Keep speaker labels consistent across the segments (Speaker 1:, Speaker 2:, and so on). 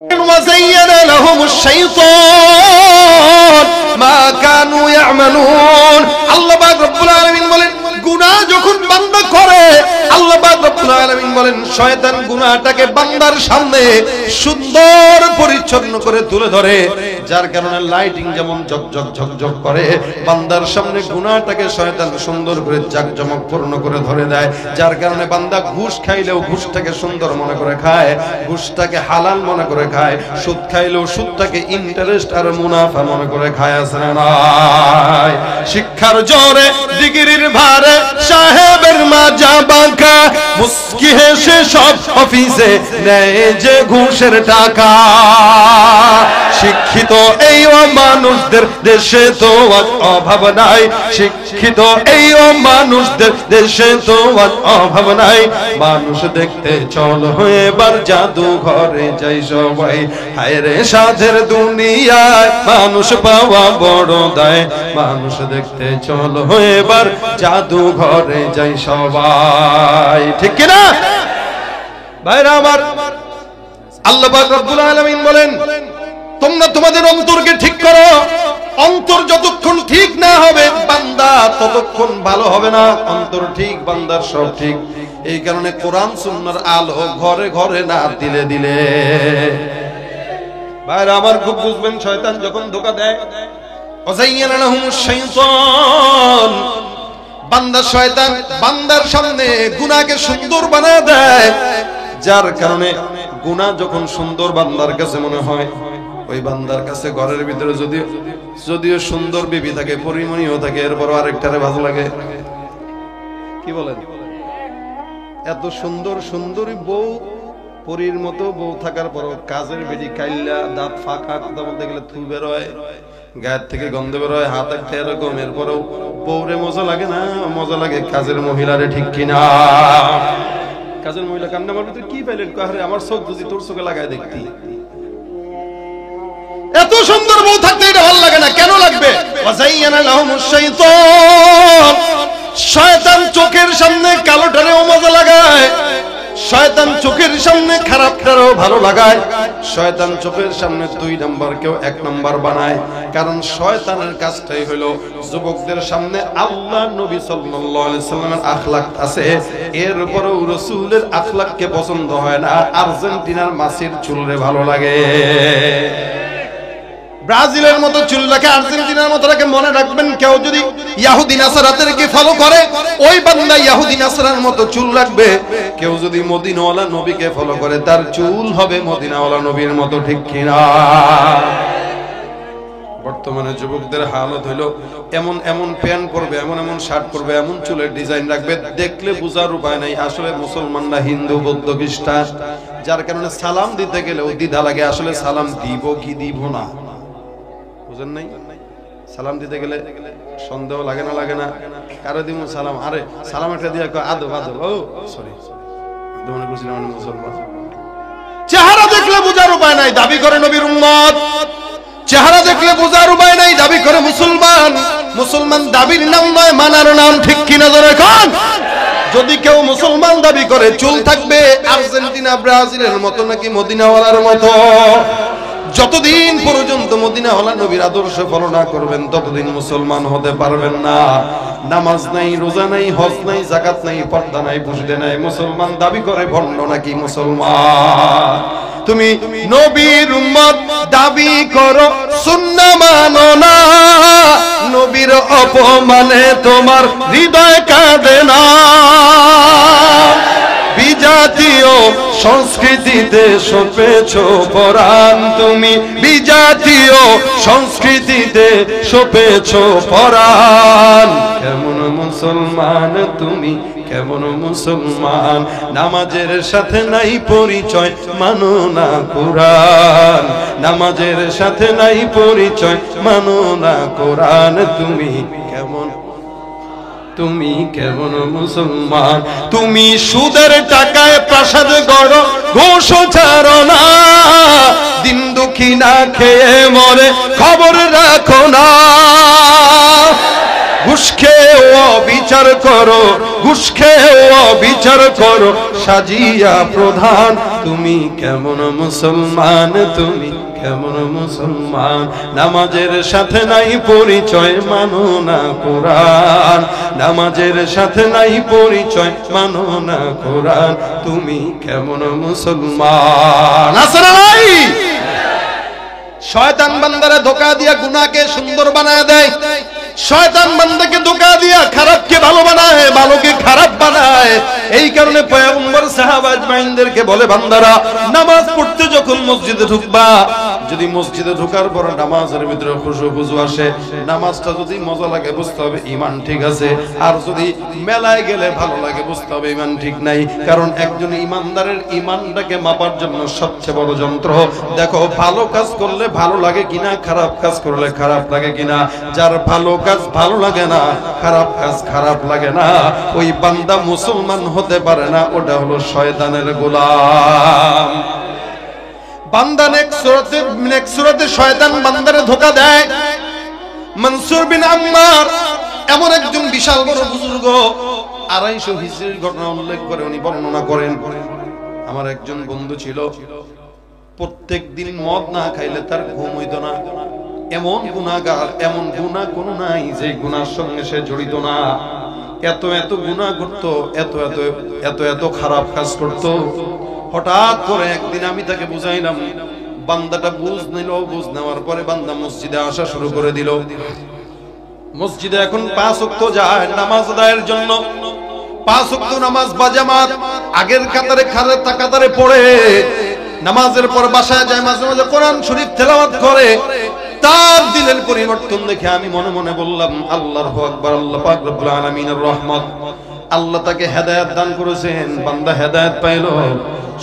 Speaker 1: وزين لهم الشيطان ما كانوا يعملون আল্লাহ পাক রব্বুল আলামিন বলেন গুনাহ যখন বান্দা করে আল্লাহ পাক রব্বুল আলামিন বলেন শয়তান গুনাহটাকে বান্দার সামনে সুন্দর পরিচ্ছন্ন করে তুলে ধরে, যার কারণে লাইটিং যেমন ঝকঝক ঝকঝক করে বান্দার সামনে গুনাহটাকে শয়তান সুন্দর করে জাকজমকপূর্ণ করে ধরে দেয়, যার কারণে বান্দা ঘুষ খাইলেও ঘুষটাকে সুন্দর মনে করে খায়, ঘুষটাকে হালাল মনে করে খায়, সুদ খাইলেও সুদটাকে ইন্টারেস্ট আর মুনাফা মনে করে খায়। আছে না নাই? শিক্ষার জোরে ডিগ্রির ভারে সাহেবের মাজা বাঁকা, মুস্কি হেসে সব অফিসে নেয় যে ঘুষের টাকা। শিক্ষিত এই মানুষদের দেশে তো অভাব নাই, শিক্ষিত এই মানুষদের দেশে তো অভাব নাই। মানুষ দেখতে চলো এবার জাদু ঘরে যাই সবাই, হায় রে সাধের দুনিয়ায় মানুষ পাওয়া বড় দায়। মানুষ দেখতে চলো এবার জাদু ঘরে যাই সবাই, ঠিক কিনা ভাইরা আমার? আল্লাহ পাক রব্বুল আলামিন বলেন তোমরা তোমাদের অন্তরকে ঠিক করো, অন্তর যতক্ষণ ঠিক না হবে বান্দা ততক্ষণ ভালো হবে না। অন্তর ঠিক বান্দার সব ঠিক। এই কারণে কোরআন সুন্নাহর আলো ঘরে ঘরে না দিলে দিলে ভাইরা আমার খুব বুঝবেন, শয়তান যখন ধোঁকা দেয় ওয়াযায়্যানা লাহুমুশ শাইতান, বান্দা শয়তান বান্দার সামনে গুনাহকে সুন্দর বানায় দেয়, যার কারণে গুনাহ যখন সুন্দর বান্দার কাছে মনে হয়, ওই বান্দার কাছে ঘরের ভিতরে যদিও সুন্দর বিবি থাকে, পরিমণীও থাকে, এরপর আরেকটারে ভালো লাগে। কি বলেন? এত সুন্দর সুন্দরী বউ, পরীর মতো বউ থাকার পরও কাজের বেডি কাইল্লা, দাঁত ফাঁকা, কথা বলতে গেলে থু বের হয়, গায়ের থেকে গন্ধ বের হয়, হাত একটা এরকম, এরপরেও বউরে মজা লাগে না? মজা লাগে কাজের মহিলারে, ঠিক কিনা? কাজের মহিলা কান্না আমার ভিতরে কি পাইলেন? আমার চোখ যদি তোর চোখে লাগায় দেখতি। এত সুন্দর বউ থাকতে এটা ভালো লাগে না, কেন লাগবে? ওয়াযায়্যানা লাহুমুশ শাইতান, শয়তান চোখের সামনে কালোটারেও মজা লাগায়, শয়তান চোখের সামনে খারাপটারও ভালো লাগায়, শয়তান চোখের সামনে 2 নাম্বার কেউ 1 নাম্বার বানায়। কারণ শয়তানের কাজটাই হলো যুবকদের সামনে আল্লাহ নবী সাল্লাল্লাহু আলাইহি সাল্লামের আখলাক আছে, এর উপরেও রাসূলের আখলাককে পছন্দ হয় না, আর্জেন্টিনার মাসির চুলরে ভালো লাগে। ব্রাজিলের মতো চুল রাখে, আর্জেন্টিনার মতো রাখে। মনে রাখবেন, কেউ যদি ইহুদি নাসারাদেরকে ফলো করে ওই বান্দা ইহুদি নাসারার মতো চুল রাখবে, কেউ যদি মদিনাওয়ালা নবীকে ফলো করে তার চুল হবে মদিনাওয়ালা নবীর মতো, ঠিক কিনা? বর্তমানে যুবকদের হালত হইলো এমন এমন প্যান্ট পরবে, এমন এমন শার্ট পরবে, এমন চুলের ডিজাইন রাখবে, দেখলে বুঝার উপায় নাই আসলে মুসলমানরা হিন্দু, বৌদ্ধ, খ্রিস্টান। যার কারণে সালাম দিতে গেলেও দ্বিধা লাগে, আসলে সালাম দিব কি দিব না। বুঝেন নাই? সালাম দিতে গেলে সন্দেহ লাগে না? লাগে না? কারো দিব সালাম, আরে সালাম একটা দিয়ে আদব আদব, ও সরি মনে করছিলাম আমি মুসলমান। চেহারা দেখলে বোঝার উপায় নাই, দাবি করে নবীর উম্মত। চেহারা দেখলে বোঝার উপায় নাই, দাবি করে মুসলমান। মুসলমান দাবির নাম নয়, মানার নাম, ঠিক কিনা ধরে কোন? যদি কেউ মুসলমান দাবি করে চুল থাকবে আর্জেন্টিনা ব্রাজিলের মতো নাকি মদিনাওয়ালার মতো, যতদিন পর্যন্ত মদিনাওয়ালা নবীর আদর্শ ফলো না করবেন ততদিন মুসলমান হতে পারবেন না। নামাজ নাই, রোজা নাই, হজ নাই, যাকাত নাই, পর্দা নাই, মুসলিম নাই, মুসলমান দাবি করে ভণ্ড নাকি মুসলমান? তুমি নবীর উম্মত দাবি করো, সুন্নাহ মানো না, নবীর অপমানে তোমার হৃদয় কাঁদে না। বিজাতীয় সংস্কৃতিতে সপেছো পরাণ, তুমি বিজাতীয় সংস্কৃতিতে সপেছো পরাণ। কেমন মুসলমান তুমি, কেমন মুসলমান? নামাজের সাথে নাই পরিচয়, মানো না কোরআন। নামাজের সাথে নাই পরিচয়, মানো না কোরআন। তুমি কেমন, তুমি কেমন মুসলমান? তুমি সুদের টাকায় প্রাসাদ গড়ো, ঘুষ ছাড়ো না, দিন দুঃখী না খেয়ে মরে খবর রাখো না। ঘুষ খেয়ে অবিচার করো, ঘুষ খেয়ে অবিচার করো, সাজিয়া প্রধান তুমি কেমন মুসলমান, তুমি কেমন মুসলমান। নামাজের সাথে নাই পরিচয়, মানো না কোরআন। নামাজের সাথে নাই পরিচয়, মানো না কোরআন। তুমি কেমন মুসলমান। আছে না ভাই? শয়তান বান্দারে ধোঁকা দিয়া গুনাহকে সুন্দর বানায় দেয়। শয়তান বান্দাকে ধোঁকা দিয়া খারাপকে ভালো বানায়, ভালোকে খারাপ বানায়। এই কারণে পয়গম্বর সাহাবা আজমাইনদেরকে বলে, বান্দারা নামাজ পড়তে যখন মসজিদে ঢুকবা, যদি মসজিদে ঢোকার পর নামাজের ভিতরে খুশু খুশু আসে, নামাজটা যদি মজা লাগে বুঝতে হবে ঈমান ঠিক আছে। আর যদি মেলায় গেলে ভালো লাগে বুঝতে হবে ঈমান ঠিক নাই। কারণ একজন ঈমানদারের ঈমানটাকে মাপার জন্য সবচেয়ে বড় যন্ত্র দেখো ভালো কাজ করলে ভালো লাগে কিনা, খারাপ কাজ করলে খারাপ লাগে কিনা। যার ভালো কাজ ভালো লাগে না, খারাপ কাজ খারাপ লাগে না, ওই বান্দা মুসলমান হতে পারে না। ওটা হলো শয়তানের গোলাম। বান্দা নেক্সট সূরাতে শয়তান বান্দারে ধোঁকা দেয়। মনসুর বিন আম্মার এমন একজন বিশাল বড় বুজুর্গ, 250 হিজরির ঘটনা উল্লেখ করে উনি বর্ণনা করেন। আমার একজন বন্ধু ছিল, প্রত্যেক দিন মদ না খাইলে তার ঘুম হইতো না। এমন গুনাহগার, এমন গুনাহ কোনো নাই যে গুনার সঙ্গে সে জড়িত না। এত এত গুনাহ করতো, এত এত এত এত খারাপ কাজ করতো। হঠাৎ করে একদিন আমি তাকে বুঝাইলাম, বান্দাটা বুঝ নিল। বুঝ নেওয়ার পরে বান্দা মসজিদে আসা শুরু করে দিল। মসজিদে এখন 5 ওয়াক্ত যায় নামাজ আদায়ের জন্য। 5 ওয়াক্ত নামাজ বাজামাত আগের কাতারে কাতারে পড়ে। নামাজের পর বাসায় যায়, মাঝে মাঝে কোরআন শরীফ তেলাওয়াত করে। তার দিলের পরিবর্তন দেখে আমি মনে মনে বললাম, আল্লাহু আকবার, আল্লাহ পাক রব্বুল আলামিনের রহমত। আল্লাহ তাকে হেদায়েত দান করেছেন, বান্দা হেদায়েত পাইল।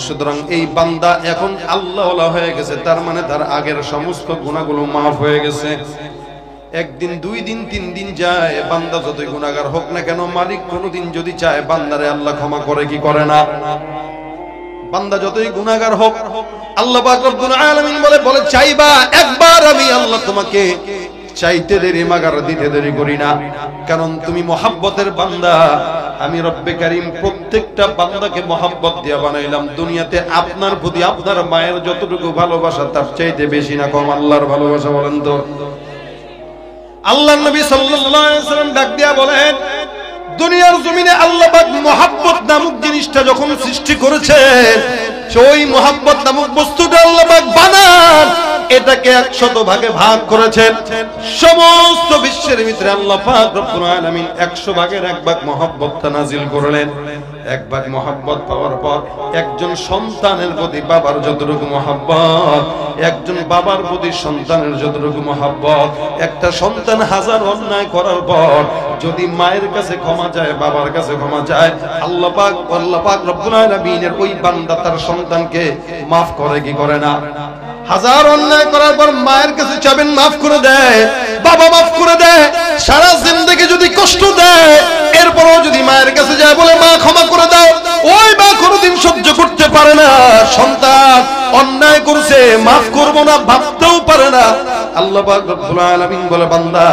Speaker 1: সুতরাং এই বান্দা এখন আল্লাহওয়ালা হয়ে গেছে, তার মানে তার আগের সমস্ত গুনাহগুলো মাফ হয়ে গেছে। একদিন, 2 দিন, 3 দিন যায়, বান্দা যতই গুনাহগার হোক না কেন, মালিক কোনোদিন যদি চায় বান্দারে আল্লাহ ক্ষমা করে কি করে না? বান্দা যতই গুনাহগার হোক, আল্লাহ পাক রব্বুল আলামিন বলে চাইবা একবার, আমি আল্লাহ তোমাকে চাইতে দেরি মাগার দিতে দেরি করি না। কারণ তুমি মহাব্বতের বান্দা। আমি রব্বে কারীম প্রত্যেকটা বান্দাকে মহাব্বত দিয়া বানাইলাম। দুনিয়াতে আপনার প্রতি আপনার মায়ের যতটুকু ভালোবাসা, তার চাইতে বেশি না কম আল্লাহর ভালোবাসা? বলেন তো। আল্লাহর নবী সাল্লাল্লাহু আলাইহি ওয়াসাল্লাম ডাক দিয়া বলেন, দুনিয়ার জমিনে আল্লাহ পাক মহাব্বত নামক জিনিসটা যখন সৃষ্টি করেছেন, ওই মহাব্বত নামক বস্তুটা আল্লাহ পাক বানান এটাকে 100 ভাগে ভাগ করেছেন। সমস্ত বিশ্বের ভিতরে আল্লাহ পাক রব্বুল আলামিন 100 ভাগের 1 ভাগ মহব্বতটা নাজিল করলেন। 1 ভাগ মহব্বত পাওয়ার পর একজন সন্তানের প্রতি বাবার যতটুকু মহব্বত, একজন বাবার প্রতি সন্তানের যতটুকু মহব্বত, একটা সন্তান 1000 অন্যায় করার পর যদি মায়ের কাছে ক্ষমা চায়, বাবার কাছে ক্ষমা চায়, আল্লাহ পাক রব্বুল আলামিনের ওই বান্দা তার সন্তানকে maaf করে কি করে না? 1000 অন্যায় করার পর মায়ের কাছে চাবেন, মাফ করে দেয়, বাবা মাফ করে দেয়। সারা জিন্দেগি যদি কষ্ট দেয়, এরপরও যদি মায়ের কাছে যায় বলে মা ক্ষমা করে দাও, ওই মা কোনোদিন সহ্য করতে পারে না। সন্তান অন্যায় করছে, মাফ করব না ভাবতেও পারে না। আল্লাহ পাক রব্বুল আলামিন বলে, বান্দা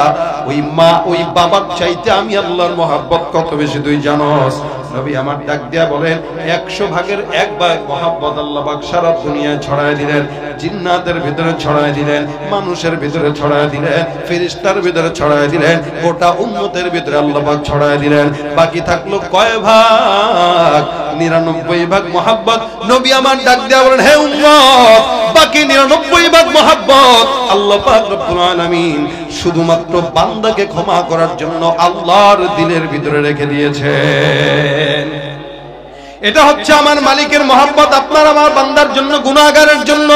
Speaker 1: ওই মা ওই বাবার চাইতে আমি আল্লাহর মহব্বত কত বেশি তুই জানোস? নবী আমার ডাক দিয়া বলেন, 100 ভাগের 1 ভাগ মহব্বত আল্লাহ পাক সারা দুনিয়ায় ছড়ায় দিলেন। জিন্নাতের ভিতরে ছড়ায় দিলেন, মানুষের ভিতরে ছড়ায় দিলেন, ফেরেশতার ভিতরে ছড়ায় দিলেন, গোটা উম্মতের ভিতরে আল্লাহ পাক ছড়ায় দিলেন। বাকি থাকলো কয় ভাগ? 99 ভাগ মহব্বত। নবী আমার ডাক দিয়া বলেন, হে উম্মত, বাকি 99 ভাগ মহব্বত আল্লাহ পাক রব্বুল আলামিন শুধুমাত্র বান্দাকে ক্ষমা করার জন্য আল্লাহর দিলের ভিতরে রেখে দিয়েছেন। এটা হচ্ছে আমার মালিকের মহব্বত আপনার আমার বান্দার জন্য, গুনাহগারের জন্য।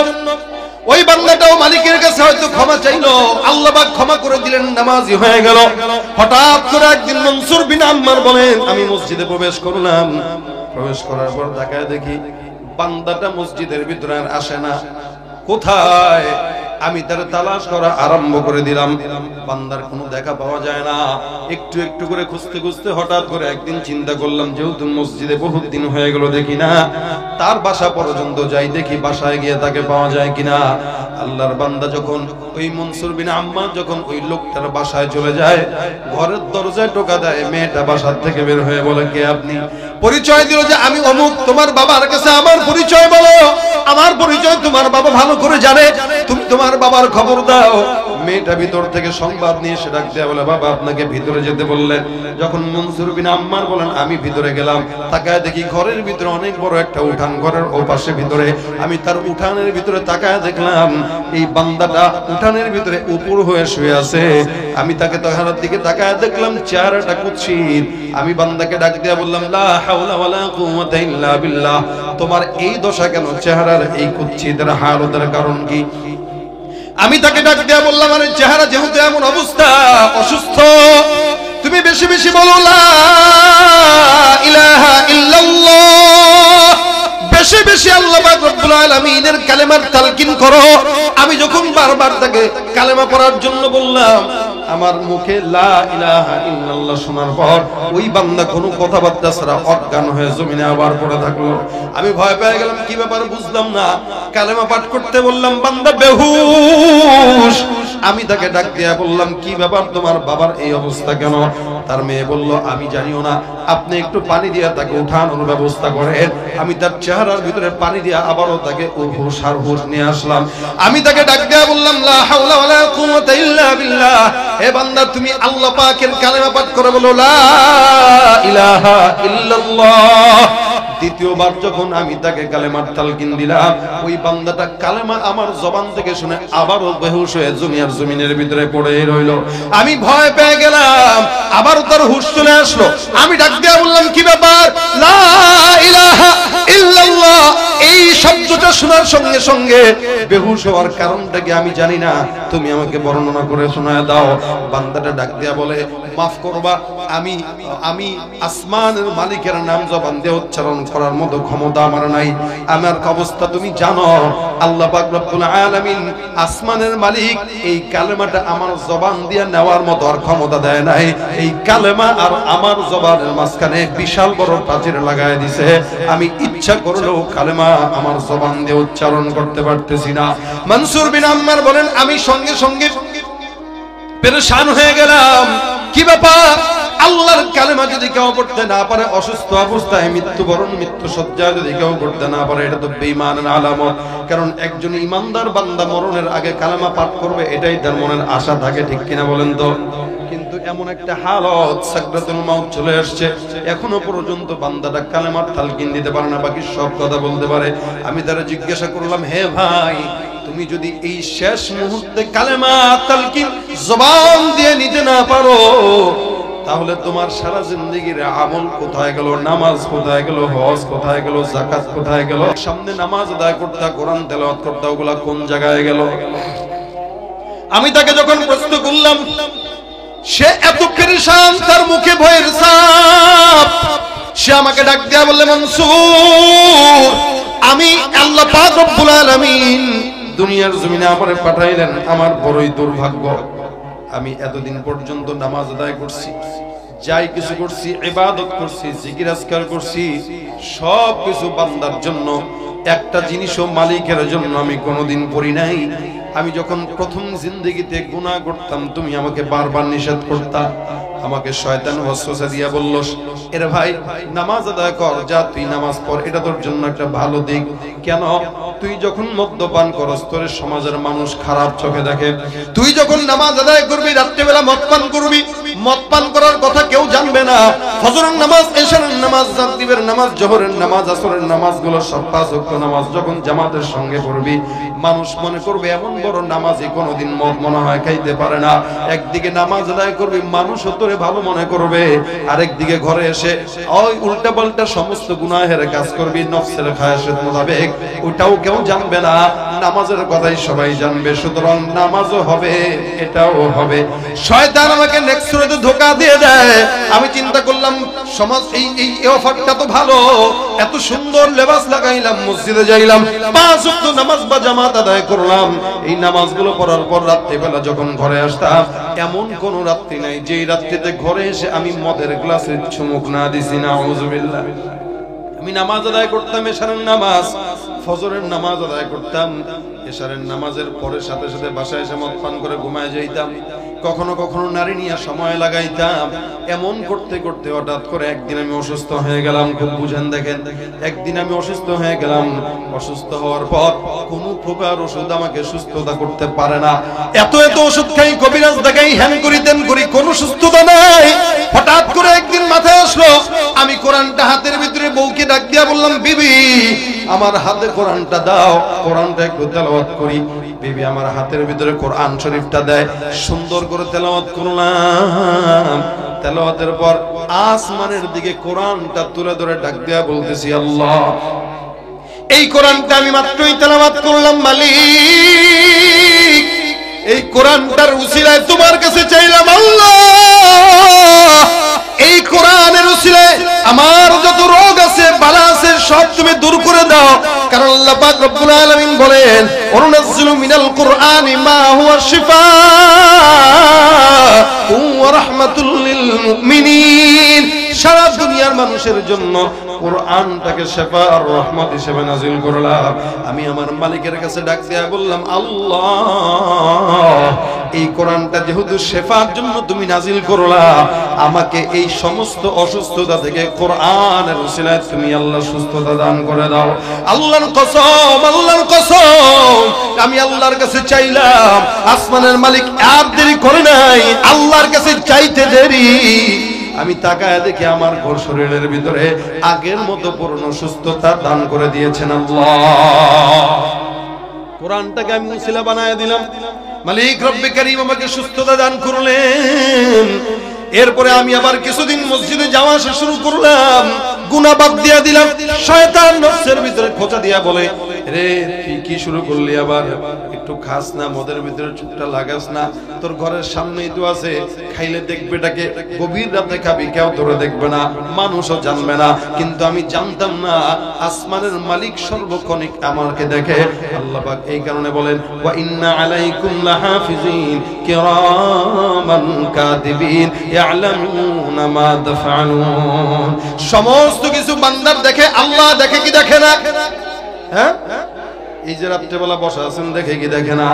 Speaker 1: ওই বান্দাটাও মালিকের কাছে হয়তো ক্ষমা চাইলো, আল্লাহ পাক ক্ষমা করে দিলেন, নামাজি হয়ে গেল। হঠাৎ করে একদিন মনসুর বিন আম্মার বলেন, আমি মসজিদে প্রবেশ করলাম। প্রবেশ করার পর তাকায় দেখি বান্দাটা মসজিদের ভিতরে আর আসে না। কোথায়? আমি তার তালাশ করা আরম্ভ করে দিলাম, বান্দার কোনো দেখা পাওয়া যায় না। একটু একটু করে খুঁজতে খুঁজতে হঠাৎ করে একদিন চিন্তা করলাম, যেহেতু মসজিদে বহুত দিন হয়ে গেল দেখি না, তার বাসা পর্যন্ত যাই, দেখি বাসায় গিয়ে তাকে পাওয়া যায় কিনা। আল্লাহর বান্দা যখন ওই মনসুর বিন আম্মার যখন ওই লোকটার বাসায় চলে যায়, ঘরের দরজায় টোকা দেয়, মেয়েটা বাসার থেকে বের হয়ে বলে, কে আপনি? পরিচয় দিল যে আমি অমুক, তোমার বাবার কাছে আমার পরিচয় বলো, আমার পরিচয় তোমার বাবা ভালো করে জানে, তুমি তোমার বাবার খবর দাও। মেয়েটা ভিতর থেকে সংবাদ নিয়ে এসে ডাক দেয়া বলে, বাবা আপনাকে ভিতরে যেতে বললেন। যখন মনসুর বিন আম্মার বলেন আমি ভিতরে গেলাম, তাকায় দেখি ঘরের ভিতরে অনেক বড় একটা উঠান, ঘরের ওপাশে ভিতরে আমি তার উঠানের ভিতরে তাকায় দেখলাম এই বান্দাটা উঠানের ভিতরে উপর হয়ে শুয়ে আছে। আমি তাকে চেহারার দিকে তাকায় দেখলাম চেহারাটা কুৎসিত। আমি বান্দাকে ডাক দিয়া বললাম, লা হাওলা ওয়ালা কুওয়াতা ইল্লা বিল্লাহ, তোমার এই দশা কেন? চেহারার এই কুৎসিতের হালতের কারণ কি? আমি তাকে ডাক দিয়া বললাম, আরে চেহারা যেহেতু এমন অবস্থা, অসুস্থ, তুমি বেশি বেশি বলো লা ইলাহা ইল্লাল্লাহ, বেশি বেশি আল্লাহ পাক রব্বুল আলামিনের কালেমার তালকিন করো। আমি যখন বারবার তাকে কালেমা পড়ার জন্য বললাম, আমার মুখে লা ইলাহা ইল্লাল্লাহ শোনার পর ওই বান্দা কোনো কথাবার্তা ছাড়া অজ্ঞান হয়ে জমিনে আবার পড়ে থাকলো। আমি ভয় পেয়ে গেলাম, কি ব্যাপার বুঝলাম না। কালেমা পাঠ করতে বললাম, বান্দা বেহুশ। আমি তাকে ডাক দিয়া বললাম, কি ব্যাপার, তোমার বাবার এই অবস্থা কেন? তার মেয়ে বলল, আমি জানিও না, আপনি একটু পানি দিয়া তাকে উঠানোর ব্যবস্থা করেন। আমি তার চেহারার ভিতরে পানি দিয়া আবারও তাকে হুশ আর হুশ নিয়ে আসলাম। আমি তাকে ডাক দিয়া বললাম, লা হাওলা ওয়ালা কুওয়াতা ইল্লা বিল্লাহ, হে বান্দা তুমি আল্লাহ পাকের কালেমা পাঠ করে বলো লা ইলাহা ইল্লাল্লাহ। দ্বিতীয়বার যখন আমি তাকে কালেমার তালকিন দিলাম, ওই বান্দাটা কালেমা আমার জবান থেকে শুনে আবারও বেহুশ হয়ে দুনিয়ার জমিনের ভিতরে পড়ে রইল। আমি ভয় পেয়ে গেলাম, আবারও তার হুঁশ চলে আসলো। আমি ডাক দিয়ে বললাম, কি ব্যাপার? লা ইলাহা ইল্লাল্লাহ এই শব্দটা শোনার সঙ্গে সঙ্গে বেহুশ হওয়ার কারণটা কি আমি জানি না, তুমি আমাকে বর্ণনা করে শোনায় দাও। বান্দাটা ডাক দিয়া বলে, মাফ করবা, আমি আসমানের মালিকের নাম জবান দিয়ে উচ্চারণ করার মতো ক্ষমতা আমার নাই। আমার অবস্থা তুমি জানো, আল্লাহ পাক রব্বুল আলামিন আসমানের মালিক এই কালেমাটা আমার জবান দিয়ে নেওয়ার মতো আর ক্ষমতা দেয় নাই। এই কালেমা আর আমার জবানের মাঝখানে বিশাল বড় প্রাচীর লাগায় দিছে। আমি ইচ্ছা করলেও কালেমা আমার জবান দিয়ে উচ্চারণ করতে পারতেছি না। মনসুর বিন আম্মার বলেন, আমি সঙ্গে সঙ্গে পেরেশান হয়ে গেলাম, কি ব্যাপার? আল্লাহর কালেমা যদি কেউ পড়তে না পারে, অসুস্থ অবস্থায় মৃত্যুবরণ মৃত্যু সজ্জায় যদি কেউ পড়তে না পারে, এটা তো বেঈমানের আলামত। কারণ একজন ইমানদার বান্দা মরণের আগে কালেমা পাঠ করবে, এটাই তার মনের আশা থাকে, ঠিক কিনা বলেন তো? কিন্তু এমন একটা হালত, সাকরাতুল মাউত চলে আসছে, এখনো পর্যন্ত বান্দাটা কালেমার তালকিন দিতে পারে না, বাকি সব কথা বলতে পারে। আমি তারা জিজ্ঞাসা করলাম, হে ভাই, তুমি যদি এই শেষ মুহূর্তে কালেমা তালকিন জবান দিয়ে নিতে না পারো, তাহলে তোমার সারা জিন্দেগির আমল কোথায় গেল? নামাজ কোথায় গেল? হজ কোথায় গেল? যাকাত কোথায় গেল? সামনে নামাজ আদায় করতে, কোরআন তেলাওয়াত করতে, ওগুলা কোন জায়গায় গেল? আমি তাকে যখন প্রশ্ন করলাম, সে এত পেরেশান, তার মুখে ভয়ের ছাপ। সে আমাকে ডাক দিয়া বললে, মনসুর, আমি আল্লাহ পাক রব্বুল আলামিন দুনিয়ার জমিনে আমারে পাঠাইলেন, আমার বড়ই দুর্ভাগ্য। আমি এতদিন পর্যন্ত নামাজ আদায় করছি, যাই কিছু করছি, ইবাদত করছি, জিকির আজকার করছি, সব কিছু বান্দার জন্য, একটা জিনিসও মালিকের জন্য আমি কোনোদিন করি নাই। আমি যখন প্রথম জিন্দেগিতে গুনাহ করতাম, তুমি আমাকে বারবার নিষেধ করতা। আমাকে শয়তান ওয়াসওয়াসা দিয়া বলল, এরে ভাই, নামাজ আদায় কর, যা তুই নামাজ পড়, এটা তোর জন্য একটা ভালো দিক। কেন? তুই যখন মদ্যপান করস, তোর সমাজের মানুষ খারাপ চোখে দেখে। তুই যখন নামাজ আদায় করবি, রাত্রিবেলা মদ পান করবি, মদ পান করার কথা কেউ জানবে না। ফজরের নামাজ, এশারের নামাজ, রাত্রিবের নামাজ, জোহরের নামাজ, আসরের নামাজগুলো সব 5 ওয়াক্ত নামাজ যখন জামাতের সঙ্গে পড়বি, মানুষ মনে করবে এমন বড় নামাজি কোনোদিন মদ মনে হয় খাইতে পারে না। একদিকে নামাজ আদায় করবি, মানুষও তোরে ভালো মনে করবে, আরেকদিকে ঘরে এসে ওই উল্টা পাল্টা সমস্ত গুনাহের কাজ করবি, নফসের খায়াসের মোতাবেক, ওটাও কেউ জানবে না। নামাজের কথাই সবাই জানবে, সুতরাং নামাজও হবে, এটাও হবে। শয়তান আমাকে নেক্সট সূরাতে ধোঁকা দিয়ে দেয়। আমি চিন্তা করলাম সমাজ এই অফারটা তো ভালো, এত সুন্দর লেবাস লাগাইলাম, মসজিদে যাইলাম, 5 ওয়াক্ত নামাজ বা জামাত আদায় করলাম। এই নামাজগুলো পড়ার পর রাত্রিবেলা যখন ঘরে আসতাম, এমন কোন রাত্রি নাই যেই রাত্রিতে ঘরে এসে আমি মদের গ্লাসে চুমুক না দিছি। নাউযুবিল্লাহ। আমি নামাজ আদায় করতাম, এশারের নামাজ, ফজরের নামাজ আদায় করতাম, এশারের নামাজের পরে সাথে সাথে বাসায় এসে মদ পান করে ঘুমায় যাইতাম। কখনো কখনো নারী নিয়ে সময় লাগাইতাম। এমন করতে করতে হঠাৎ করে একদিন আমি অসুস্থ হয়ে গেলাম। খুব বুঝেন, দেখেন, একদিন আমি অসুস্থ হয়ে গেলাম। অসুস্থ হওয়ার পর কোনো প্রকার ওষুধ আমাকে সুস্থতা করতে পারে না। এত এত ওষুধ খাই, কবিরাজ দেখাই, হ্যান করি তেন করি, কোনো সুস্থতা নাই। হঠাৎ করে একদিন মাথায় আসলো, আমি কোরআনটা হাতের ভিতরে বউকে ডাক দিয়া বললাম, বিবি আমার হাতে কোরআনটা দাও, কোরআনটা একটু তেলাওয়াত করি। বিবি আমার হাতের ভিতরে কোরআন শরীফটা দেয়, সুন্দর করে তেলাওয়াত করলাম। তেলাওয়াতের পর আসমানের দিকে কোরআনটা তুলে ধরে ডাক দিয়া বলতেছি, আল্লাহ এই কোরআনটা আমি মাত্রই তেলাওয়াত করলাম, মালিক এই কোরআনটার উসিলায় তোমার কাছে চাইলাম, আল্লাহ এই কোরআনের উসিলায় আমার যত রোগ আছে, বালা আছে, সব তুমি দূর করে দাও। কারণ আল্লাহ পাক রব্বুল আলামিন বলেন, ওয়ানুনাজ্জিলু মিনাল কুরআনি মা হুয়া শিফাউ ওয়া রাহমাতুল লিল মুমিনিন। সারা দুনিয়ার মানুষের জন্য কোরআনটাকে শিফা আর রহমত হিসেবে নাযিল করলাম। আমি আমার মালিকের কাছে ডাক দিয়া বললাম, আল্লাহ এই কোরআনটা যেহেতু শিফার জন্য তুমি নাযিল করলা, আমাকে এই সমস্ত অসুস্থতা থেকে কোরআনের উসিলায় তুমি আল্লাহ সুস্থতা দান করে দাও। আল্লাহর কসম, আল্লাহর কসম, আমি আল্লাহর কাছে চাইলাম, আসমানের মালিক আর দেরি করে নাই, আল্লাহর কাছে চাইতে দেরি। আমি তাকায় দেখি আমার ঘর শরীরের ভিতরে আগের মতো পূর্ণ সুস্থতা দান করে দিয়েছেন আল্লাহ। কোরআনটাকে আমি উসিলা বানায় দিলাম, মালিক রব্বে কারীম আমাকে সুস্থতা দান করলেন। এরপরে আমি আবার কিছুদিন মসজিদে যাওয়া আসা শুরু করলাম, গুনাহ বাদ দিয়া দিলাম। শয়তান নফসের ভিতরে খোঁচা দিয়া বলে, রে তুই কি শুরু করলি আবার? একটু খাস না, মদের ভিতরে চুপটা লাগাস না, তোর ঘরের সামনেই তো আছে, খাইলে দেখবে এটাকে, গভীর রাতে খাবি, কেউ তোরে দেখবে না, মানুষও জানবে না। কিন্তু আমি জানতাম না আসমানের মালিক সর্বক্ষণিক আমাকে দেখে। আল্লাহ পাক এই কারণে বলেন, ওয়া ইন্না আলাইকুম লাহাফিজিন কিরামান কাতিবিন ইয়ালামুনা মা তাফআলুন। সমস্ত কিছু বান্দার দেখে, আল্লাহ দেখে কি দেখে না? হ্যাঁ, এই যে রাত্রেবেলা বসা আছেন, দেখে কি দেখে না?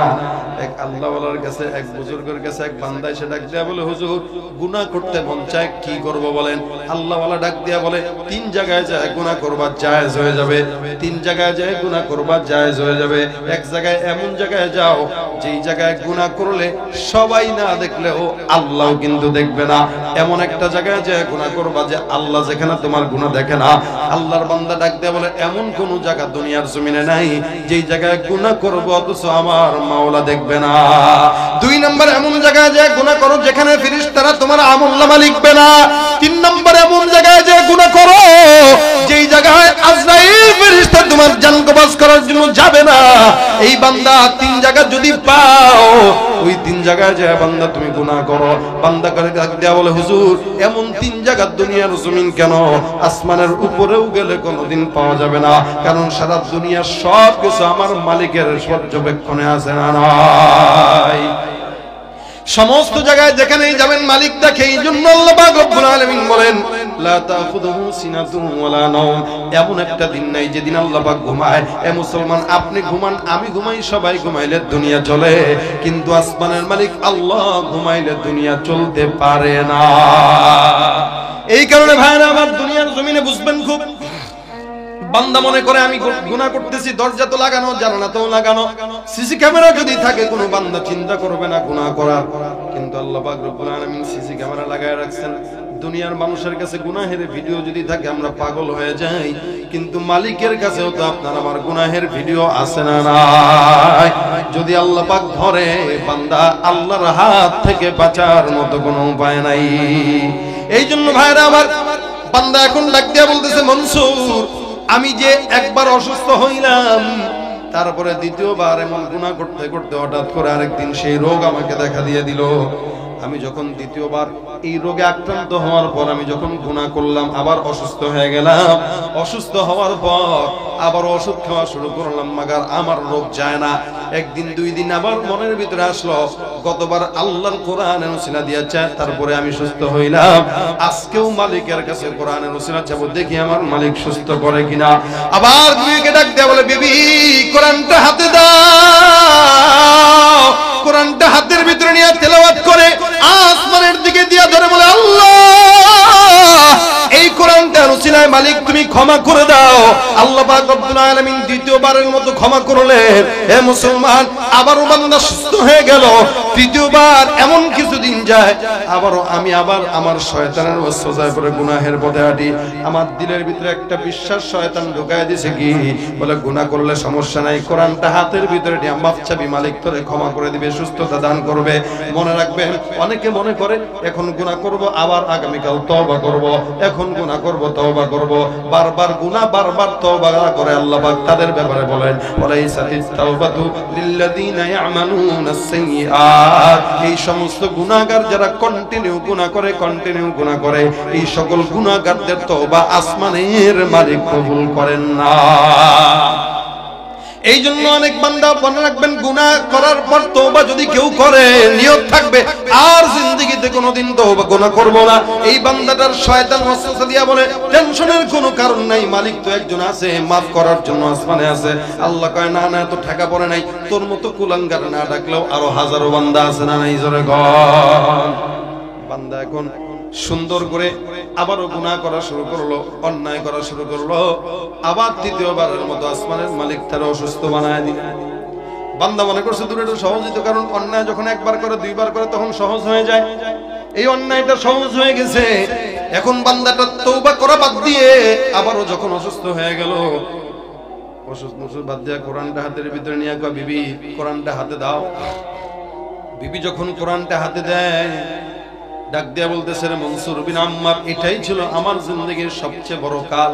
Speaker 1: এক আল্লাহওয়ালার কাছে, এক বুজুর্গের কাছে এক বান্দা এসে ডাক দিয়া বলে, হুজুর গুনাহ করতে মন চায়, কি করব বলেন? আল্লাহওয়ালা ডাক দিয়া বলে, 3 জায়গায় যায় গুনাহ করবা জায়েজ হয়ে যাবে, 3 জায়গায় যায় গুনাহ করবা জায়েজ হয়ে যাবে। এক জায়গায় এমন জায়গায় যাও যেই জায়গায় গুনাহ করলে সবাই না দেখলেও আল্লাহও কিন্তু দেখবে না, এমন একটা জায়গায় যায় গুনাহ করবা যে আল্লাহ যেখানে তোমার গুনাহ দেখে না। আল্লাহর বান্দা ডাক দিয়া বলে, এমন কোন জায়গা দুনিয়ার জমিনে নাই যেই জায়গায় গুনাহ করব অথচ আমার মাওলা দেখবে না। 2 নম্বর, এমন জায়গায় যায় গুনাহ করো যেখানে ফেরেশতারা তোমার আমলনামা লিখবে না। 3 নম্বর, এমন জায়গায় যায় গুনাহ করো যেই জায়গায় আজরাইল ফেরেশতা তোমার জান কবজ করার জন্য যাবে না। এই বান্দা 3 জায়গা যদি পাও, ওই 3 জায়গায় যায় বান্দা তুমি গুনাহ করো। বান্দা করে ডাক দেয়া বলে, হুজুর এমন 3 জায়গা দুনিয়ার জমিন কেন, আসমানের উপরেও গেলে কোনোদিন পাওয়া যাবে না, কারণ সারা দুনিয়ার সব কিছু আমার মালিকের পর্যবেক্ষণে আছে না নাই? সমস্ত জায়গায় যেখানেই যাবেন মালিক দেখে। এই জন্য আল্লাহ পাক রব্বুল আলামিন বলেন, লা তাখুযুহু সিনাতুন ওয়ালা নাওম। এমন একটা দিন নাই যেদিন আল্লাহ পাক ঘুমায়। এ মুসলমান, আপনি ঘুমান, আমি ঘুমাই, সবাই ঘুমাইলে দুনিয়া চলে, কিন্তু আসমানের মালিক আল্লাহ ঘুমাইলে দুনিয়া চলতে পারে না। এই কারণে ভাইরা আমার, দুনিয়ার জমিনে বুঝবেন খুব, বান্দা মনে করে আমি গুনাহ করতেছি, দরজা তো লাগানো, জানালা তো লাগানো, সিসি ক্যামেরা যদি থাকে কোনো বান্দা চিন্তা করবে না গুনাহ করার। কিন্তু আল্লাহ পাক রব্বুল আলামিন সিসি ক্যামেরা লাগায় রাখছেন। দুনিয়ার মানুষের কাছে গুনাহের ভিডিও যদি থাকে আমরা পাগল হয়ে যাই, কিন্তু মালিকের কাছেও তো আপনার আমার গুনাহের ভিডিও আছে না নাই? যদি আল্লাহ পাক ধরে, বান্দা আল্লাহর হাত থেকে বাঁচার মতো কোনো উপায় নাই। এই জন্য ভাইরা আমার, বান্দা এখন ডাক দিয়া বলতেছে, মনসুর আমি যে একবার অসুস্থ হইলাম, তারপরে দ্বিতীয়বার এমন গুনাহ করতে করতে হঠাৎ করে আরেকদিন সেই রোগ আমাকে দেখা দিয়ে দিল। আমি যখন দ্বিতীয়বার এই রোগে আক্রান্ত হওয়ার পর আমি যখন গুনাহ করলাম, আবার অসুস্থ হয়ে গেলাম। অসুস্থ হওয়ার পর আবার ওষুধ খাওয়া শুরু করলাম, মাগার আমার রোগ যায় না। একদিন দুই দিন আবার মনের ভিতরে আসলো, গতবার আল্লাহর কোরআনের ওসিলা দিয়েছে, তারপরে আমি সুস্থ হইলাম। আজকেও মালিকের কাছে কোরআনের ওসিলা চাইবো, দেখি আমার মালিক সুস্থ করে কিনা। আবার বিবিকে ডাক দেয়া বলে, বিবি কোরআনটা হাতে দাও। কোরআনটা হাতের ভিতরে নিয়ে তেলাওয়াত করে আসমানের দিকে দিয়া ধরে বলে, আল্লাহ এই কোরআনটার ওসিলায় মালিক তুমি ক্ষমা করে দাও। আল্লাহ পাক রব্বুল আলামিন দ্বিতীয়বারের মতো ক্ষমা করলেন। হে মুসলমান, আবারও বান্দা সুস্থ হয়ে গেল। তৃতীয়বার এমন কিছুদিন যায়, আবারও আমি আমার শয়তানের ওয়াসওয়াসায় পড়ে গুনাহের পথে হাঁটি। আমার দিলের ভিতরে একটা বিশ্বাস শয়তান ঢুকায় দিয়েছে, কি বলে, গুনাহ করলে সমস্যা নাই, কোরআনটা হাতের ভিতরে নিয়ে মাফ চাবি, মালিক তোরে ক্ষমা করে দিবে, সুস্থতা দান করবে। মনে রাখবেন, অনেকে মনে করে এখন গুনাহ করব, আবার আগামীকাল তওবা করব, এখন গুনাহ করব, তওবা করব। বারবার গুনাহ, বারবার তওবা করে আল্লাহ পাক তাদের ব্যাপারে বলেন, ওয়ালাইসাতিত তাওবাতু লিল্লাযিনা ইয়ামালুনাস সাইয়্যাত। এই সমস্ত গুনাহগার যারা কন্টিনিউ গুনাহ করে, এই সকল গুনাহগারদের তওবা আসমানের মালিক কবুল করেন না। এই জন্য অনেক বান্দা মনে রাখবেন, গুনাহ করার পর তওবা যদি কেউ করে, নিয়ত থাকবে আর জিন্দেগিতে কোনোদিন তওবা গুনাহ করব না। এই বান্দাটার শয়তান ওয়াসওয়াসা দিয়া বলে, টেনশনের কোনো কারণ নাই, মালিক তো একজন আছে, মাফ করার জন্য আসমানে আছে। আল্লাহ কয়, না না, তো ঠেকা পড়ে নাই, তোর মতো কুলাঙ্গার না ডাকলেও আরো হাজারো বান্দা আছে না নাই? জোরে কর। বান্দা এখন সুন্দর করে আবারও গুনাহ করা শুরু করলো, অন্যায় করা শুরু করলো। আবার তৃতীয়বারের মতো আসমানের মালিক তার অসুস্থ বানায় দিল। বান্দা মনে করছে দূরে এটা সহজিত, কারণ অন্যায় যখন একবার করে দুইবার করে তখন সহজ হয়ে যায়। এই অন্যায়টা সহজ হয়ে গেছে। এখন বান্দাটা তওবা করা বাদ দিয়ে আবারও যখন অসুস্থ হয়ে গেল, অসুস্থ বাদ দিয়ে কোরআনটা হাতের ভিতরে নিয়ে কয়, বিবি কোরআনটা হাতে দাও। বিবি যখন কোরআনটা হাতে দেয়, ডাক দিয়া বলতেছে, রে মনসুর বিন আম্মার, এটাই ছিল আমার জিন্দেগীর সবচেয়ে বড় কাল।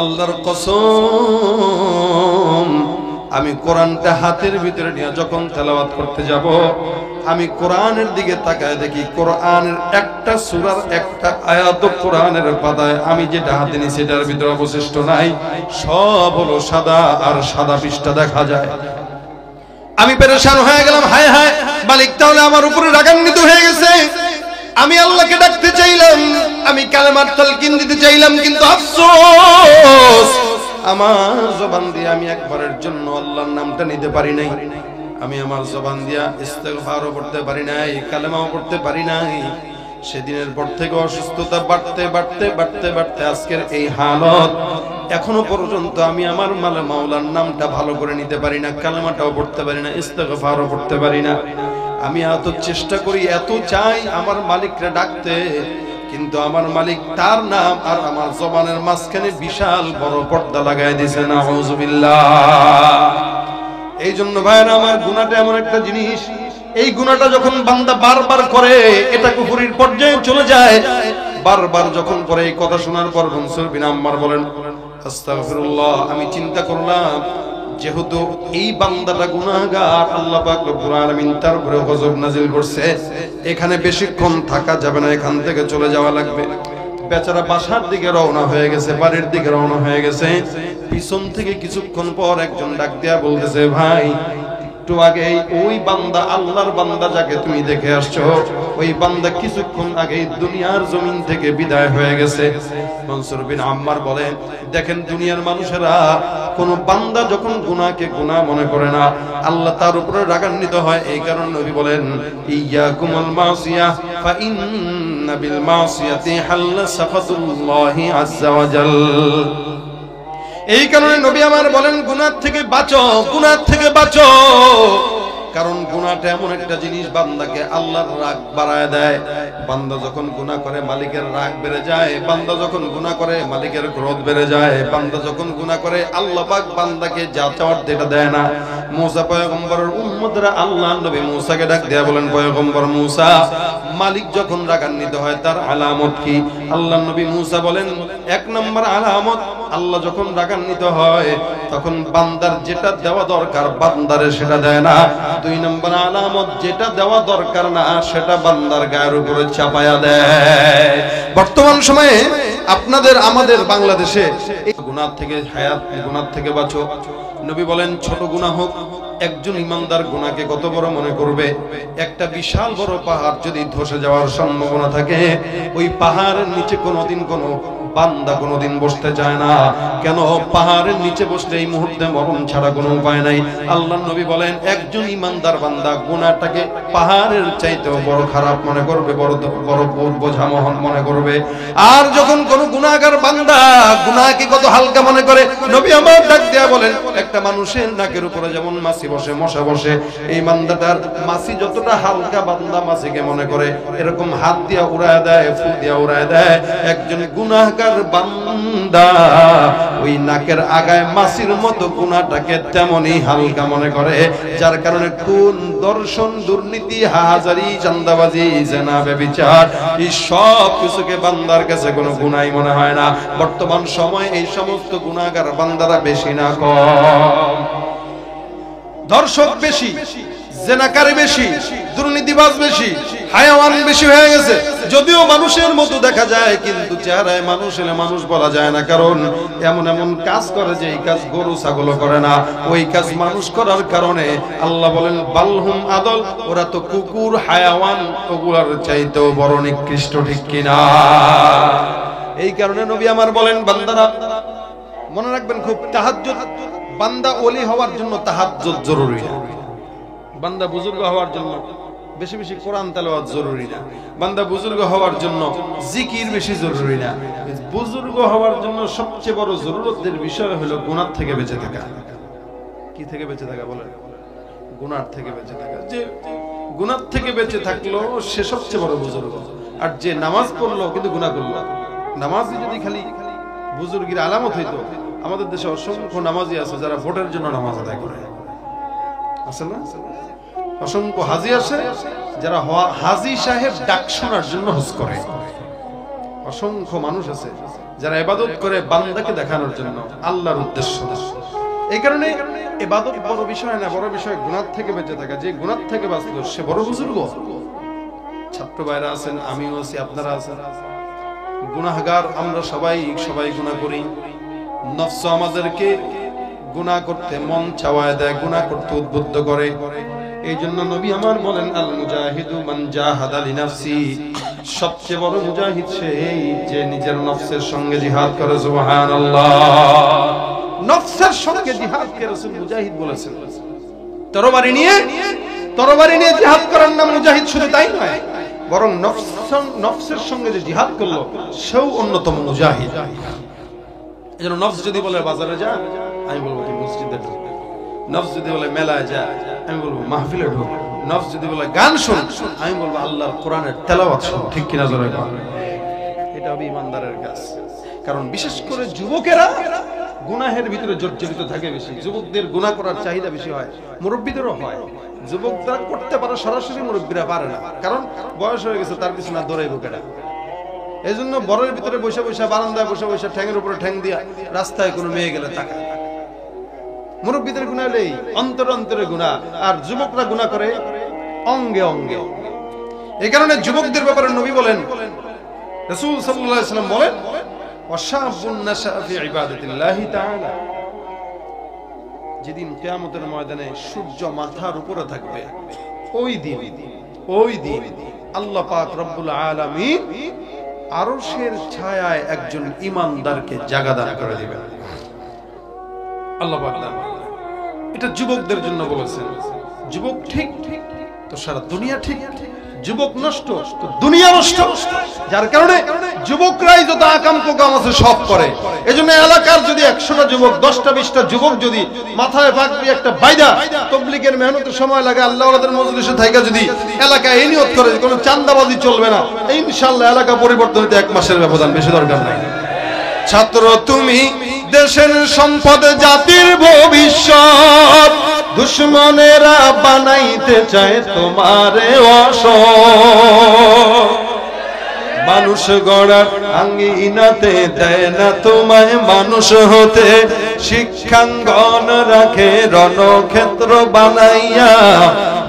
Speaker 1: আল্লাহর কসম, আমি কোরআনটা হাতের ভিতরে নিয়ে যখন তেলাওয়াত করতে যাব, আমি কোরআনের দিকে তাকায় দেখি কোরআনের একটা সূরার একটা আয়াত কোরআনের পাতায় আমি যেটা হাতে নিই সেটার ভিতরে অবশিষ্ট নাই, সব হলো সাদা, আর সাদা পৃষ্ঠা দেখা যায়। আমি পেরেশান হয়ে গেলাম, হায় হায়, মালিক তাহলে আমার উপরে রাগান্বিত হয়ে গেছে। আমি আল্লাহকে ডাকতে চাইলাম, আমি কালেমার তালকিন দিতে চাইলাম, কিন্তু আফসোস আমার জবান দিয়ে আমি একবারের জন্য আল্লাহর নামটা নিতে পারি নাই। আমি আমার জবান দিয়া ইস্তেগফারও পড়তে পারি নাই, কালেমাও পড়তে পারি নাই। সেদিনের পর থেকে অসুস্থতা বাড়তে বাড়তে বাড়তে বাড়তে আজকের এই হালত। এখনো পর্যন্ত আমি আমার মাওলার নামটা ভালো করে নিতে পারি না, কালেমাটাও পড়তে পারি না, ইস্তেগফারও পড়তে পারি না। আমি এত চেষ্টা করি, এত চাই আমার মালিককে ডাকতে, কিন্তু আমার মালিক তার নাম আর আমার জবানের মাঝখানে বিশাল বড় পর্দা লাগাই দিয়েছে। নাউযুবিল্লাহ। এই জন্য ভাইরা আমার, গুনাহটা এমন একটা জিনিস, এই গুনাহটা যখন বান্দা বারবার করে, এটা কুফরির পর্যায়ে চলে যায়। বারবার যখন করে, এই কথা শোনার পর মনসুর বিন আম্মার বলেন, আস্তাগফিরুল্লাহ। আমি চিন্তা করলাম, যেহেতু এই বান্দাটা গুনাহগার, আল্লাহ পাক রব্বুল আলামিন তার উপরে গজব নাজিল করছে, এখানে বেশিক্ষণ থাকা যাবে না, এখান থেকে চলে যাওয়া লাগবে। বেচারা বাসার দিকে রওনা হয়ে গেছে, বাড়ির দিকে রওনা হয়ে গেছে। পিছন থেকে কিছুক্ষণ পর একজন ডাক দিয়া বলতেছে, ভাই একটু আগে ওই বান্দা, আল্লাহর বান্দা যাকে তুমি দেখে আসছো, ওই বান্দা কিছুক্ষণ আগে দুনিয়ার জমিন থেকে বিদায় হয়ে গেছে। মনসুর বিন আম্মার বলেন, দেখেন দুনিয়ার মানুষেরা কোন বান্দা যখন গুনাহকে গুনাহ মনে করে না, আল্লাহ তার উপরে রাগান্বিত হয়। এই কারণে নবী বলেন, ইয়াকুমুল মাসিয়াহ ফা ইন্না বিল মাসিয়াতি হাল্লা সাফাতুল্লাহি আযজা ওয়া জাল। এই কারণে নবী আমার বলেন, গুনাহ থেকে বাঁচো, গুনাহ থেকে বাঁচো। কারণ গুনাহটা এমন একটা জিনিস, বান্দাকে আল্লাহর রাগ বাড়ায় দেয়। বান্দা যখন গুনাহ করে, মালিকের রাগ বেড়ে যায়। বান্দা যখন গুনাহ করে, মালিকের ক্রোধ বেড়ে যায়। বান্দা যখন গুনাহ করে, আল্লাহ পাক বান্দাকে যা চাওয়ার সেটা দেয় না। মুসা পয়গম্বরের উম্মতরা আল্লাহর নবী মুসাকে ডাক দেয়া বলেন, পয়গম্বর মুসা, মালিক যখন রাগান্বিত হয় তার আলামত কি? আল্লাহর নবী মুসা বলেন, এক নম্বর আলামত, আল্লাহ যখন রাগান্বিত হয় তখন বান্দার যেটা দেওয়া দরকার বান্দারে সেটা দেয় না। দুই নম্বর আলামত, যেটা দেওয়া দরকার না সেটা বান্দার গায়ের উপরে চাপায়া দেয়। বর্তমান সময়ে আপনাদের আমাদের বাংলাদেশে গুনাহ থেকে হায়াত, গুনাহ থেকে বাঁচো। নবী বলেন ছোট গুনাহ হোক, একজন ইমানদার গুনাহকে কত বড় মনে করবে? একটা বিশাল বড় পাহাড় যদি ধসে যাওয়ার সম্ভাবনা থাকে, ওই পাহাড়ের নিচে কোনোদিন কোনো বান্দা কোনোদিন বসতে চায় না। কেন? পাহাড়ের নিচে বসলে এই মুহূর্তে মরণ ছাড়া কোনো উপায় নাই। আল্লাহর নবী বলেন একজন ইমানদার বান্দা গুনাহটাকে পাহাড়ের চাইতেও বড় খারাপ মনে করবে, বড় বোঝা মনে করবে। আর যখন কোন গুনাহগার বান্দা গুনাহকে কত হালকা মনে করে, নবী আমার ডাক দেয়া বলেন একটা মানুষের নাকের উপরে যেমন মাছি বসে, মশা বসে, এই বান্দাটার মাছি যতটা হালকা বান্দা মাছিকে মনে করে এরকম হাত দিয়া উড়ায় দেয়, ফু দিয়া উড়ায় দেয়। একজন গুনাহগার বান্দা ওই নাকের আগায় মাছির মতো গুনাহটাকে তেমনই হালকা মনে করে, যার কারণে খুন, দর্শন, দুর্নীতি, হাজারি, চাঁদাবাজি, জিনা, ব্যভিচার এই সব কিছুকে বান্দার কাছে কোনো গুনাহই মনে হয় না। বর্তমান সময়ে এই সমস্ত গুনাহগার বান্দারা বেশি না কম? দর্শক বেশি, জিনাকারী বেশি, দুর্নীতিবাজ বেশি, হায়াওয়ান বেশি হয়ে গেছে। যদিও মানুষের মতো দেখা যায় কিন্তু চেহারায় মানুষ এলে মানুষ বলা যায় না, কারণ এমন এমন কাজ করে যে এই কাজ গরু ছাগলও করে না। ওই কাজ মানুষ করার কারণে আল্লাহ বলেন বালহুম আদল, ওরা তো কুকুর, হায়াওয়ান, ওগুলার চাইতেও বড় নিকৃষ্ট, ঠিক কিনা? এই কারণে নবী আমার বলেন বান্দারা মনে রাখবেন খুব, তাহাজ্জুদ, বান্দা ওলি হওয়ার জন্য তাহাজ্জুদ জরুরি না। বান্দা বুজুর্গ হওয়ার জন্য বেশি বেশি কোরআন তেলাওয়াত জরুরি না। বান্দা বুজুর্গ হওয়ার জন্য জিকির বেশি জরুরি না। বুজুর্গ হওয়ার জন্য সবচেয়ে বড় জরুরতের বিষয় হলো গুনাহ থেকে বেঁচে থাকা। কি থেকে বেঁচে থাকা বলেন? গুনাহ থেকে বেঁচে থাকা। যে গুনাহ থেকে বেঁচে থাকলো সে সবচেয়ে বড় বুজুর্গ। আর যে নামাজ পড়লো কিন্তু গুনাহ করলো, নামাজই যদি খালি বুজুর্গের আলামত হইতো, আমাদের দেশে অসংখ্য নামাজি আছে যারা ভোটের জন্য নামাজ আদায় করে, আছে না? অসংখ্য হাজি আছে যারা হাজি সাহেব ডাক শোনার জন্য হজ করে। অসংখ্য মানুষ আছে যারা ইবাদত করে বান্দাকে দেখানোর জন্য, আল্লাহর উদ্দেশ্য। এই কারণে ইবাদত বড় বিষয় না, বড় বিষয় গুনাহ থেকে বেঁচে থাকা। যে গুনাহ থেকে বাঁচলো সে বড় বুজুর্গ। ছাত্র ভাইরা আছেন, আমিও আছি, আপনারা আছেন। গুনাহগার আমরা সবাই গুনাহ করি। নফস আমাদেরকে গুনাহ করতে মন চাওয়ায় দেয়, গুনাহ করতে উদ্বুদ্ধ করে। এই জন্য নবী আমার বলেন আল মুজাহিদু মান জাহাদা লিনাফসি, সবচেয়ে বড় মুজাহিদ সেই যে নিজের নফসের সঙ্গে জিহাদ করে। সুবহানাল্লাহ। নফসের সঙ্গে জিহাদকে রাসূল মুজাহিদ বলেছেন। তরবারি নিয়ে জিহাদ করার নাম মুজাহিদ, শুধু তাই নয় বরং নফসের সঙ্গে যে জিহাদ করলো সেও অন্যতম মুজাহিদ। এজন্য নফস যদি বলে বাজারে যা, আমি বলবো তুই মসজিদে ঢুক। নফস যদি বলে মেলায় যা, আমি বলবো মাহফিলে ঢুক। নফস যদি বলে গান শুন, আমি বলবো আল্লাহর কোরআনের তেলাওয়াত শুন। ঠিক কিনা জোরে বলেন? এটা হবে ইমানদারের কাজ। কারণ বিশেষ করে যুবকেরা গুনাহের ভিতরে জর্জরিত থাকে বেশি। যুবকদের গুনাহ করার চাহিদা বেশি হয়, মুরব্বীদেরও হয়। যুবকরা করতে পারে সরাসরি, মুরব্বীরা পারে না, কারণ বয়স হয়ে গেছে, তার পিছনে দৌড়াইব কেডা। এই জন্য বরের ভিতরে বসে বসে, বারান্দায় বসে বসে, ঠ্যাঙের উপরে ঠ্যাং দিয়া রাস্তায় কোনো মেয়ে গেলে তাকায়। মুরব্বীদের গুনাহ হলেই অন্তরে গুনাহ, আর যুবকরা গুনাহ করে অঙ্গে অঙ্গে। এই কারণে যুবকদের ব্যাপারে নবী বলেন, রাসূল সাল্লাল্লাহু আলাইহি ওয়াসাল্লাম বলেন ওয়াশাবুন নাশা ফি ইবাদাতিল্লাহি তাআলা, যেদিন কিয়ামতের ময়দানে সূর্য মাথার উপরে থাকবে ওই দিন আল্লাহ পাক রব্বুল আলামিন আরশের ছায়ায় একজন ঈমানদারকে জায়গা দান করে দিবেন। আল্লাহ পাক দান। এটা যুবকদের জন্য বলেছেন। যুবক ঠিক তো সারা দুনিয়া ঠিক, যুবক নষ্ট তো দুনিয়া নষ্ট। যার কারণে যুবকরাই যত আকাম কোকাম আছে সব করে। এজন্য এলাকার যদি 100টা যুবক, 10টা 20টা যুবক যদি মাথায় পাগড়ি একটা বাইদা তাবলীগের মেহনতের সময় লাগে আল্লাহ ওয়ালাদের মজলিসে থাইকা যদি এলাকায় এই নিয়ত করে কোনো চাঁদাবাজি চলবে না, ইনশাআল্লাহ এলাকা পরিবর্তন হতে 1 মাসের ব্যবধান, বেশি দরকার নাই। ছাত্র তুমি দেশের সম্পদ, জাতির ভবিষ্যৎ, দুশ্মনেরা বানাইতে চায় তোমারে অসৎ, মানুষ গড়ার আঙ্গিনাতে দেয় না তোমায় মানুষ হতে, শিক্ষাঙ্গন রাখে রণক্ষেত্র বানাইয়া,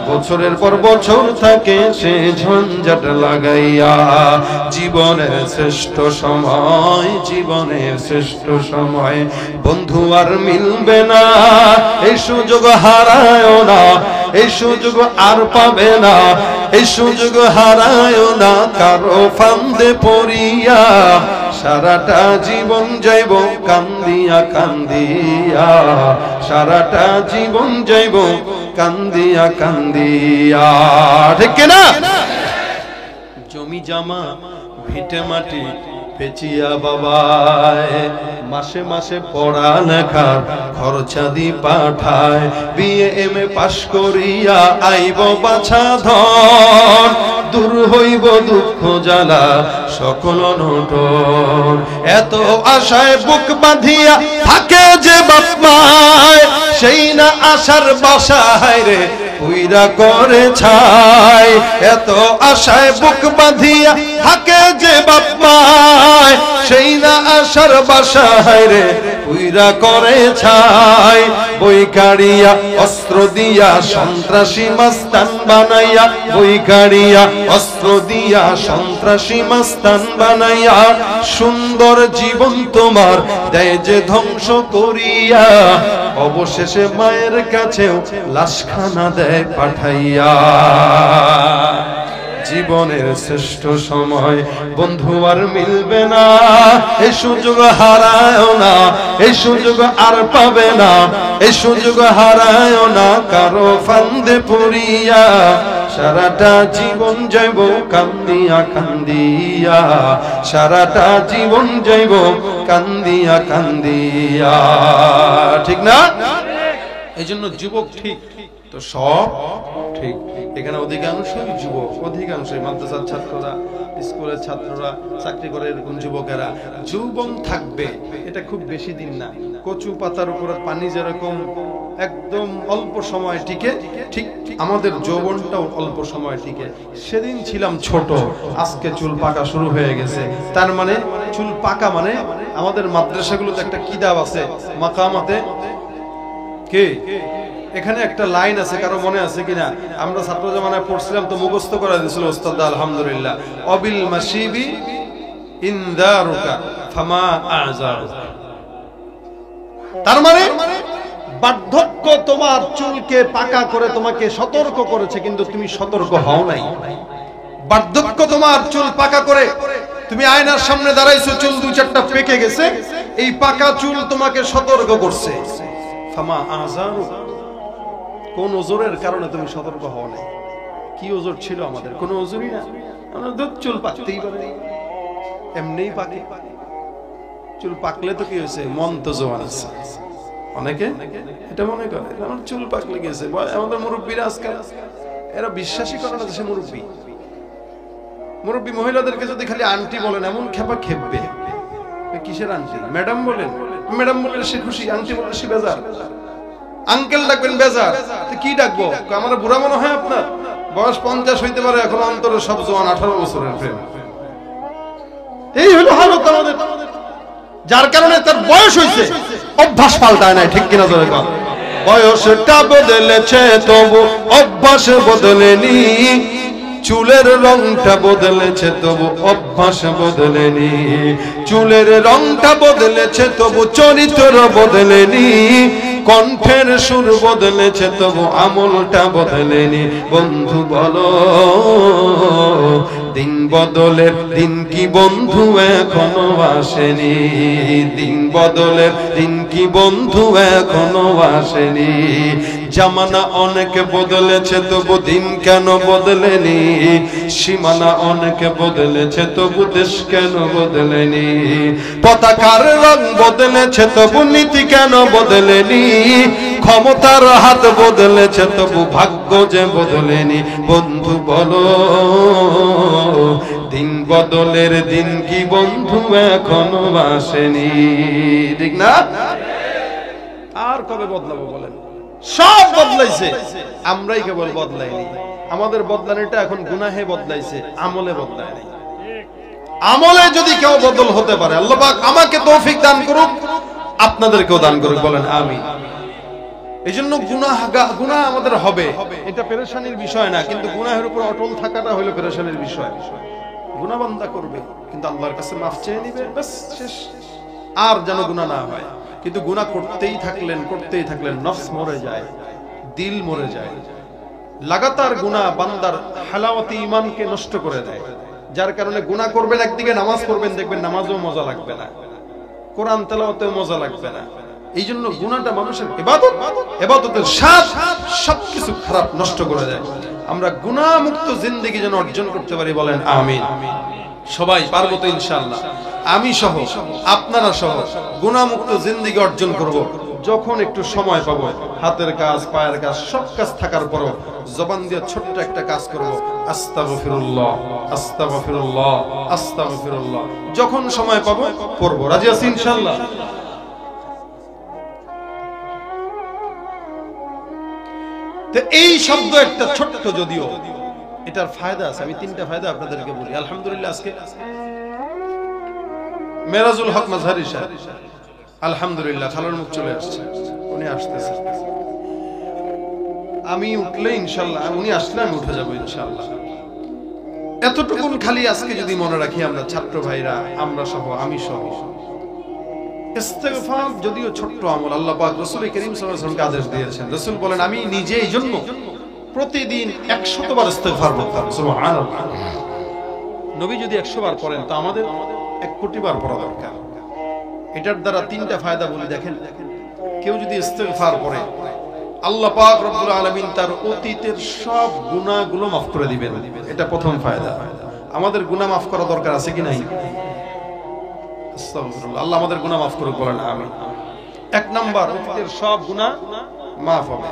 Speaker 1: বছরের পর বছর থাকে সে ঝঞ্ঝাট লাগাইয়া। জীবনের শ্রেষ্ঠ সময়, জীবনের শ্রেষ্ঠ সময় বন্ধু আর মিলবে না, এই সুযোগ হারায় না, এই সুযোগ আর পাবে না, এই সুযোগ হারায় না কারো ফান্দে পড়িয়া, সারাটা জীবন যাইব কান্দিয়া কান্দিয়া, সারাটা জীবন যাইব কান্দিয়া কান্দিয়া। ঠিক না? জমি জামা ভিটে মাটি পেঁচিয়া বাবায়, মাসে মাসে পড়া লেখার খরচা দি পাঠায়, বিএ এমএ পাশ করিয়া আইব বাছা ধন, দূর হইব দুঃখ জ্বালা সকল নটন, এত আশায় বুক বাঁধিয়া থাকে যে বাপ মায়, সেই না আশার বাসায় রে পুইরা করে ছাই, এত আশায় বুক বাঁধিয়া থাকে যে বাপ মায়, সেই না আশার বাসায় রে পুইরা করে ছাই, বই কাড়িয়া অস্ত্র দিয়া সন্ত্রাসী মাস্তান বানাইয়া, বই কাড়িয়া অস্ত্র দিয়া সন্ত্রাসী মাস্তান বানাইয়া, সুন্দর জীবন তোমার দেয় যে ধ্বংস করিয়া, অবশেষে মায়ের কাছেও লাশখানা দেয় পাঠাইয়া। জীবনের শ্রেষ্ঠ সময় বন্ধু আর মিলবে না, এই সুযোগ হারায় না, এই সুযোগ আর পাবে না, এই সুযোগ হারায় না কারো ফান্দে পড়িয়া, সারাটা জীবন যাইব কান্দিয়া কান্দিয়া, সারাটা জীবন যাইব কান্দিয়া কান্দিয়া। ঠিক না? এই জন্য যুবক ঠিক তো সব ঠিক। এখানে অধিকাংশই যুবক, অধিকাংশই মাদ্রাসার ছাত্ররা, স্কুলের ছাত্ররা, চাকরি করে এরকম যুবকেরা যৌবন থাকবে এটা খুব বেশি দিন না। কচু পাতার উপরে পানি যেরকম একদম অল্প সময় টিকে, ঠিক আমাদের যৌবনটাও অল্প সময় টিকে। সেদিন ছিলাম ছোট, আজকে চুল পাকা শুরু হয়ে গেছে। তার মানে চুল পাকা মানে আমাদের মাদ্রাসাগুলোতে একটা কিতাব আছে মাকামাতে কে, এখানে একটা লাইন আছে, কারো মনে আছে কিনা? আমরা ছাত্র জামানায় পড়ছিলাম তো মুখস্থ করে দিয়েছিল ওস্তাদ আলহামদুলিল্লাহ। অবিল মাসিবি ইনদারুকা ফামা আযারুকা। তার মানে বার্ধক্য তোমার চুলকে পাকা করে তোমাকে সতর্ক করেছে, কিন্তু তুমি সতর্ক হও নাই। বার্ধক্য তোমার চুল পাকা করে, তুমি আয়নার সামনে দাঁড়াইছো, চুল দুই চারটা পেকে গেছে, এই পাকা চুল তোমাকে সতর্ক করছে। ফামা আযারুকা, কোন ওজরের কারণে তুমি সতর্ক হও নাই? কি ওজর ছিল আমাদের? কোন ওজরই না, আমরা দুধ চুল পাকতেই পারে, এমনিই পাকে। চুল পাকলে তো কি হয়েছে? মন তো জোয়ান আছে। অনেকে এটা মনে করে আমার চুল পাকলে গেছে। আমাদের মুরব্বীরা আজকাল এরা বিশ্বাসই করে না যে সে মুরব্বী। মুরব্বী মহিলাদেরকে যদি খালি আন্টি বলেন এমন খেপা খেপবে। কিসের আন্টি? ম্যাডাম বলেন, ম্যাডাম বললে সে খুশি, আন্টি বললে সে বেজার। আঙ্কেল ডাকবেন বেজার, কি ডাকবো? আমার বুড়া মনে হয় আপনার? বয়স 50 হইতে পারে, এখন অন্তরে সব জোয়ান 18 বছরের প্রেম। এই হলো হালত আমাদের, যার কারণে তার বয়স হইছে, অভ্যাস পাল্টায় নাই। ঠিক কিনা জোরে কর? বয়সটা বদলেছে তবু অভ্যাস বদলেনি, চুলের রংটা বদলেছে তবু অভ্যাস বদলেনি, চুলের রংটা বদলেছে তবু চরিত্র বদলেনি, কণ্ঠের সুর বদলেছে তবু আমলটা বদলেনি। বন্ধু বলো দিন বদলের দিন কি বন্ধু এখনো আসেনি? দিন বদলের দিন কি বন্ধু এখনো আসেনি? জামানা অনেক বদলেছে তবু দিন কেন বদলেনি? সীমানা অনেক বদলেছে তবু দেশ কেন বদলেনি? পতাকার রং বদলেছে তবু নীতি কেন বদলেনি? ক্ষমতার হাত বদলেছে তবু ভাগ্য যে বদলেনি। বন্ধু বলো দিন বদলের দিন কি বন্ধু এখনো আসেনি? ঠিক না? আর কবে বদলাবো বলেন? সব বদলাইছে, আমরাই কেবল বদলাইনি। আমাদের বদলানোটা এখন গুনাহে বদলাইছে, আমলে বদলায় নাই। আমলে যদি কেউ বদল হতে পারে, আল্লাহ পাক আমাকে তৌফিক দান করুক, আপনাদেরকেও দান করুক, বলেন আমিন। এই জন্য গুনাহ আমাদের হবে, এটা পেরেশানির বিষয় না, কিন্তু গুনাহের উপর অটল থাকাটা হলো পেরেশানির বিষয়। গুনাহ বান্দা করবে, কিন্তু আল্লাহর কাছে মাফ চেয়ে নিবে, বাস শেষ, আর যেন গুনাহ না হয়। কিন্তু গুনাহ করতেই থাকলেন নফস মরে যায়, দিল মরে যায়। লাগাতার গুনাহ বান্দার হালাওয়াতে ঈমানকে নষ্ট করে দেয়, যার কারণে গুনাহ করবেন, একদিকে নামাজ পড়বেন, দেখবেন নামাজেও মজা লাগবে না, কোরআন তেলাওয়াতেও মজা লাগবে না। এই জন্য গুনাহটা মানুষের ইবাদত, ইবাদতের স্বাদ সবকিছু খারাপ নষ্ট করে দেয়। আমরা গুনাহ মুক্ত জিন্দেগি যেন অর্জন করতে পারি, বলেন আমিন। সবাই পারবো তো ইনশাআল্লাহ? আমি সহ, আপনারা সহ গুনাহ মুক্ত জিন্দেগি অর্জন করব। যখন একটু সময় পাবো, হাতের কাজ, পায়ের কাজ, সব কাজ থাকার পরও জবান দিয়ে ছোট্ট একটা কাজ করব, আস্তাগফিরুল্লাহ, আস্তাগফিরুল্লাহ, আস্তাগফিরুল্লাহ। যখন সময় পাবো পড়ব। রাজি আছি ইনশাআল্লাহ? তো এই শব্দ একটা ছোট্ট, যদিও এটার ফায়দা আছে। আমি 3টা ফায়দা আপনাদেরকে বলি। আলহামদুলিল্লাহ, আজকে মেরাজুল হক মাযহারি সাহেব, আলহামদুলিল্লাহ খালার মুখ চলে আসছে, উনি আসতেছে। আমি উঠলে ইনশাআল্লাহ, উনি আসলে আমি উঠে যাবো ইনশাআল্লাহ। এতটুকুন খালি আজকে যদি মনে রাখি আমরা, ছাত্র ভাইরা, আমরা সহ, আমি সহ, ইস্তেগফার যদিও ছোট্ট আমল, আল্লাহ পাক রাসূল করিম সাল্লাল্লাহু আলাইহি ওয়াসাল্লামকে আদেশ দিয়েছেন। রাসূল বলেন, আমি নিজে এই জন্য প্রতিদিন 100 বার ইস্তেগফার করতাম। সুবহানাল্লাহ। নবী যদি 100 বার পড়েন, তো আমাদের 1 কোটি বার পড়া দরকার। এটার দ্বারা 3টা ফায়দা বলি। দেখেন, কেউ যদি ইস্তেগফার পড়ে, আল্লাহ পাক রব্বুল আলামিন তার অতীতের সব গুনাহগুলো মাফ করে দিবেন। এটা প্রথম ফায়দা। আমাদের গুনাহ মাফ করা দরকার আছে কি নাই? আস্তাগফিরুল্লাহ, আল্লাহ আমাদের গুনাহ মাফ করুক, বলেন আমিন। 1 নাম্বার, অতীতের সব গুনাহ মাফ হবে।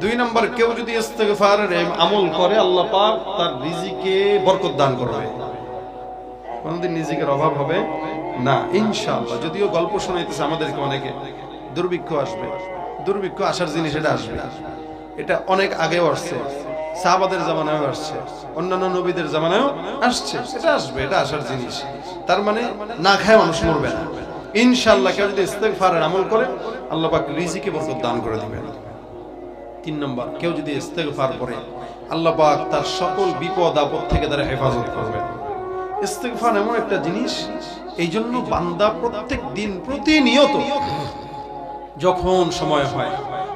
Speaker 1: 2 নাম্বার, কেউ যদি ইস্তেগফারের আমল করে, আল্লাহ পাক তার রিজিকে বরকত দান করবে, কোনদিন রিজিকের অভাব হবে না ইনশাআল্লাহ। যদিও গল্প শোনাইতেছে আমাদেরকে অনেকে, দুর্ভিক্ষ আসবে, দুর্ভিক্ষ আসার জিনিস, এটা আসবে, এটা অনেক আগেও আসছে, সাহাবাদের জামানায়ও আসছে, অন্যান্য নবীদের জামানায়ও আসছে, এটা আসবে, এটা আসার জিনিস। তার মানে না খায় মানুষ মরবে না ইনশাআল্লাহ। কেউ যদি ইস্তেগফারের আমল করে, আল্লাহ পাক রিজিকে বরকত দান করে দিবেন। 3 নম্বর, কেউ যদি ইস্তেগফার করে, আল্লাহ পাক তার সকল বিপদ আপদ থেকে তার হেফাজত করবেন। ইস্তেগফার এমন একটা জিনিস, এই জন্য বান্দা প্রত্যেক দিন প্রতিনিয়ত যখন সময় হয়,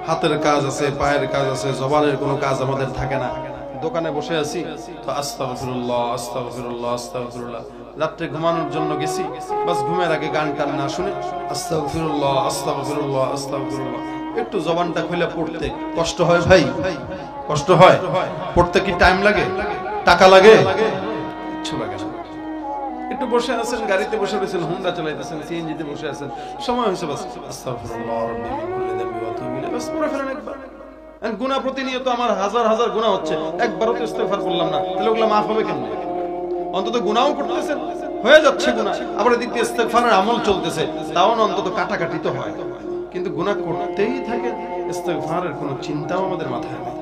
Speaker 1: হাতের কাজ আছে, পায়ের কাজ আছে, জবানের কোনো কাজ আমাদের থাকে না, দোকানে বসে আছি তো আস্তাগফিরুল্লাহ, আস্তাগফিরুল্লাহ, আস্তাগফিরুল্লাহ। রাত্রে ঘুমানোর জন্য গেছি, বাস ঘুমের আগে গান টান না শুনে আস্তাগফিরুল্লাহ, আস্তাগফিরুল্লাহ, আস্তাগফিরুল্লাহ। একটু জবানটা খুলে পড়তে কষ্ট হয় ভাই, কষ্ট হয়। পড়তে কি টাইম লাগে, টাকা লাগে? কিছু লাগে না। একটু বসে আছেন, গাড়িতে বসে রয়েছেন, হুন্ডা চালাইতেছেন, সিএনজিতে বসে আছেন, সময় হয়েছে, বাস আস্তাগফিরুল্লাহ রাব্বি মিন কুল্লি যামবি ওয়া তুবু ইলাইহি, বাস পড়ে ফেলেন একবার। গুনাহ প্রতিনিয়ত আমার হাজার হাজার গুনাহ হচ্ছে, একবারও তো ইস্তেগফার করলাম না, তাহলে ওগুলো মাফ হবে কেন? অন্তত গুনাহও করতেছেন, হয়ে যাচ্ছে গুনাহ, আবার এদিক দিয়ে ইস্তেগফারের আমল চলতেছে, তাও না অন্তত কাটাকাটি তো হয়। কিন্তু গুনাহ করতেই থাকে, ইস্তেগফারের কোনো চিন্তাও আমাদের মাথায় নেই।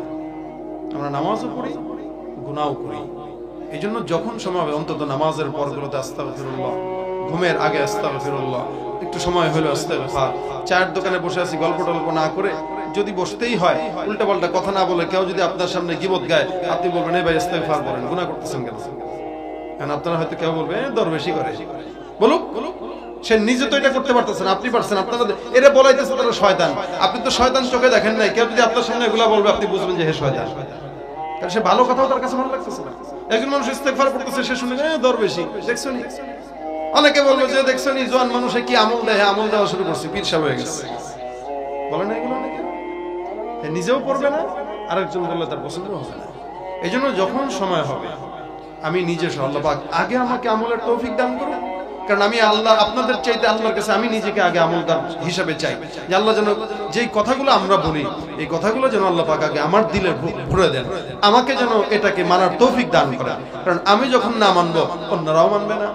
Speaker 1: আমরা নামাজও পড়ি, গুনাহও করি। এই জন্য যখন সময় হবে, অন্তত নামাজের পরগুলোতে আস্তাগফিরুল্লাহ, ঘুমের আগে আস্তাগফিরুল্লাহ, একটু সময় হলো ইস্তেগফার। চায়ের দোকানে বসে আছি, গল্প টল্প না করে যদি বসতেই হয়, উল্টা পাল্টা কথা না বলে, কেউ যদি আপনার সামনে গীবত গায়, আপনি বলবেন, এই ভাই ইস্তেগফার করেন, গুনাহ করতেছেন কেন? কারণ আপনারা হয়তো কেউ বলবে দরবেশি করে, বলুক, সে নিজে তো এটা করতে পারতেছেন, আপনি পারছেন, আপনারা এরা বলাইতেছে তারা শয়তান। আপনি তো শয়তান চোখে দেখেন নাই, কেউ যদি আপনার সামনে এগুলা বলবে, আপনি বুঝবেন যে হে শয়তান, কারণ সে ভালো কথাও তার কাছে ভালো লাগতেছে না। একজন মানুষ ইস্তেগফার করতেছে, সে শুনে দরবেশি, দেখছো নি? অনেকে বলবে যে দেখছো নি জোয়ান মানুষে কি আমল দেয়, আমল দেওয়া শুরু করছে, পীর সাহেব হয়ে গেছে, বলে না এগুলো অনেকে? নিজেও পড়বে না, আরেকজন বললে তার পছন্দ হবে না। এই জন্য যখন সময় হবে, আমি নিজে আল্লাহ পাক আগে আমাকে আমলের তৌফিক দান করুন, কারণ আমি আল্লাহ আপনাদের চাইতে আল্লাহর কাছে আমি নিজেকে আগে আমলদার হিসাবে চাই, যে আল্লাহ যেন যেই কথাগুলো আমরা বলি, এই কথাগুলো যেন আল্লাহ পাক আগে আমার দিলে ভরে দেন, আমাকে যেন এটাকে মানার তৌফিক দান করেন। কারণ আমি যখন না মানবো, অন্যরাও মানবে না,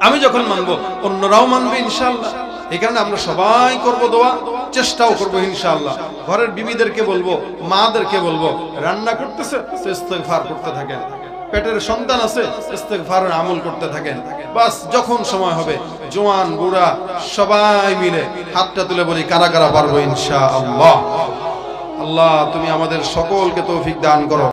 Speaker 1: আমি যখন মানবো, অন্যরাও মানবে ইনশাআল্লাহ। এই কারণে আমরা সবাই করব দোয়া, চেষ্টাও করব ইনশাআল্লাহ। ঘরের বিবিদেরকে বলবো, মাদেরকে বলবো, রান্না করতেছে ইস্তেগফার করতে থাকেন, পেটের সন্তান আছে ইস্তেগফারের আমল করতে থাকেন। বাস যখন সময় হবে জওয়ান বুড়া সবাই মিলে হাতটা তুলে বলি কারা কারা পারবো ইনশাআল্লাহ। আল্লাহ তুমি আমাদের সকলকে তৌফিক দান করো।